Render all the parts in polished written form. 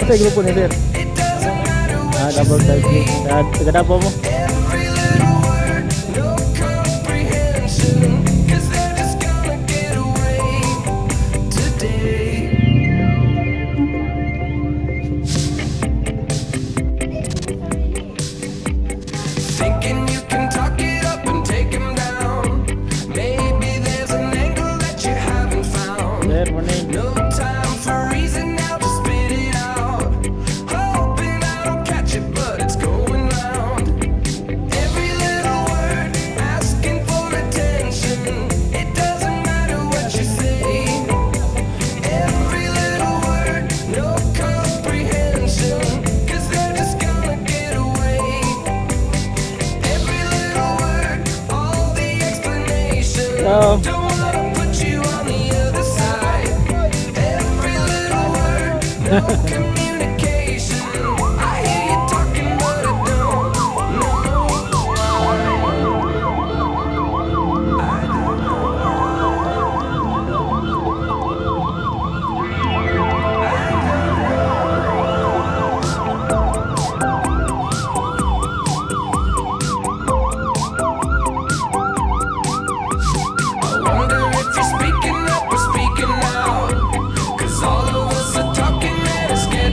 Sa grupo ni sir. Double cycling. Taga Davao mo. Sir, morning. Hello. Speaking up or speaking out, 'cause all of us are talking and it's getting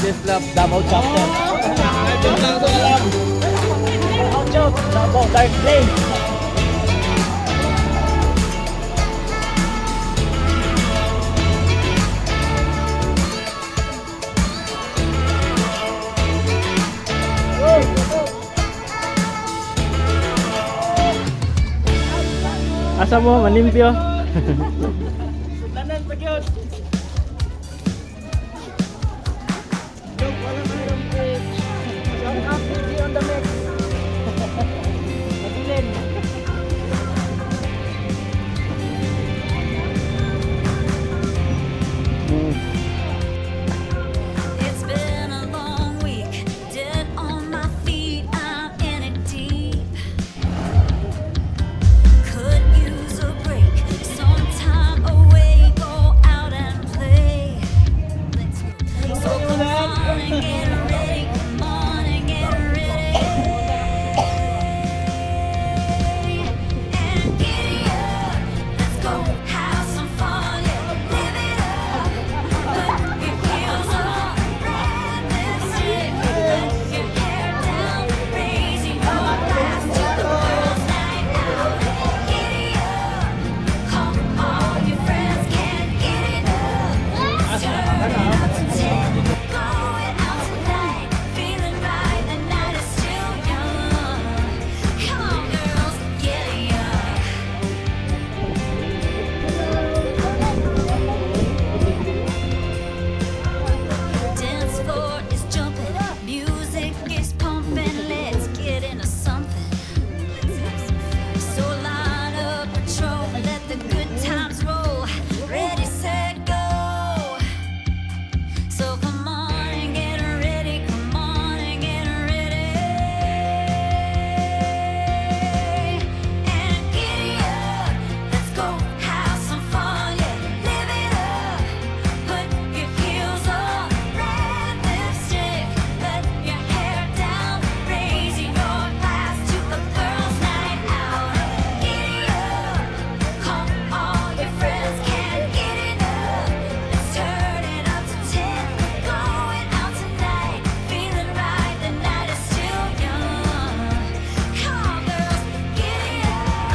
Ladies Love Davao Chapter. Shout out Davao Dark Flame. Asa mo malimpyo? Lanan pa gyud. On the mix. Mabilin. It's been a long week, dead on my feet, I'm in it deep. Could use a break, some time away, go out and play. Let's go. So come on and get ready, come on and get ready. And giddy up, let's go have some fun, yeah, live it up. Put your heels on, red lipstick, let your hair down, raising your glass to the girls' night out. Giddy up, come all your friends can't get enough. Let's turn it up to 10, going out tonight, feeling right, the night is still young. Come on girls, giddy up. Dance floor is jumping, music is pumping, let's get into something. Let's have some fun. So line up, patrol, let the good times roll. Ready, set, go. So come on and get ready, come on and get ready. And giddy up, let's go have some fun, yeah, live it up. Put your heels on, red lipstick, let your hair down, raising your glass to the girls' night out. Giddy up, come all your friends can't get enough. Let's turn it up to 10, going out tonight, feeling right, the night is still young. Come on girls, giddy up.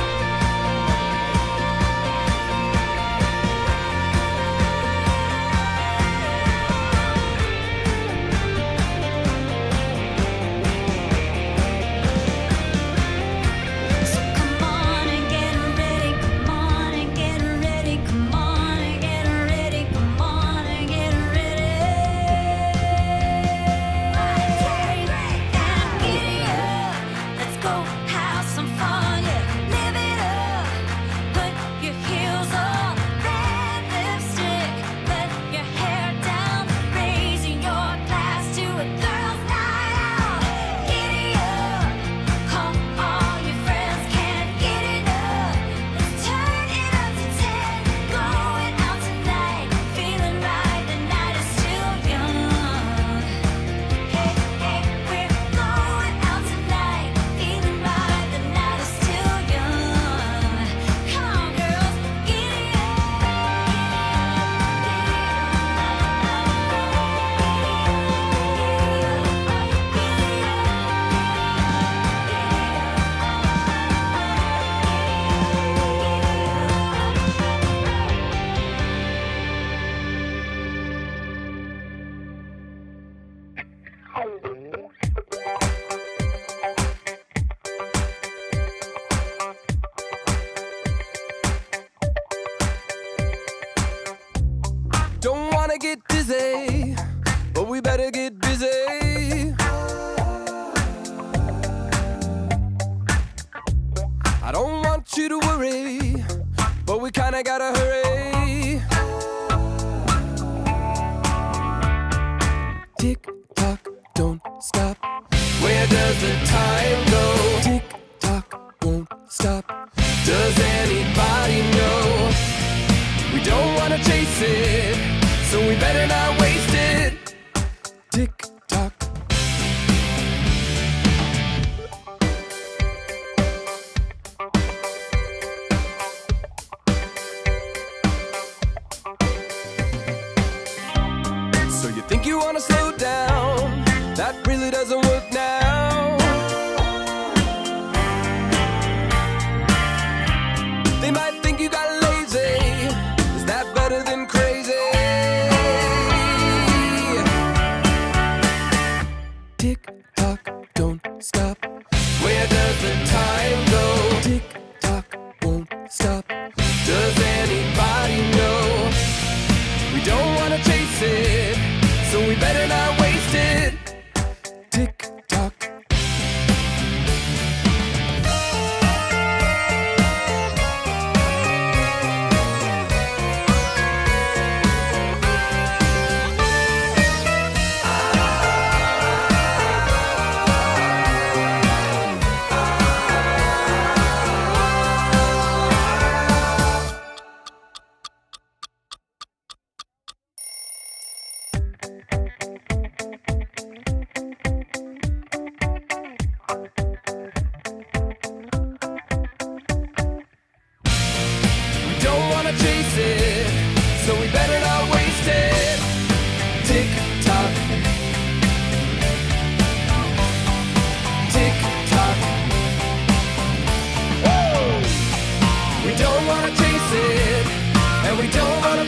So come on and get ready, come on and get ready, come on and get ready, come on and get ready. And giddy up, let's go have some fun, yeah, live it up. Put your heels on, red lipstick, let your hair down, raising your glass to a girls' night out. Giddy up, come all your friends can't get enough. Let's turn it up to 10, going out tonight, feeling right, the night is still young. Hey, hey, we're going out tonight, feeling right, the night is still young. Come on girls, giddy Don't wanna get dizzy, but we better get busy. I don't want you to worry, but we kinda gotta hurry. Tick tock, don't stop. Where does the time go? Tick tock, won't stop. Does anybody know? We don't wanna chase it, so we better not waste it. Tick tock. So you think you wanna slow down, that really doesn't work now. They might think you got lazy, is that better than crazy? Tick tock, don't stop. Where does the time go? Tick tock, won't stop. Does anybody know? We don't wanna chase it, so we better not waste it. Tick tock. Don't wanna chase it, so we better not waste it. Tick tock, tick tock. Woo! We don't wanna chase it, and we don't wanna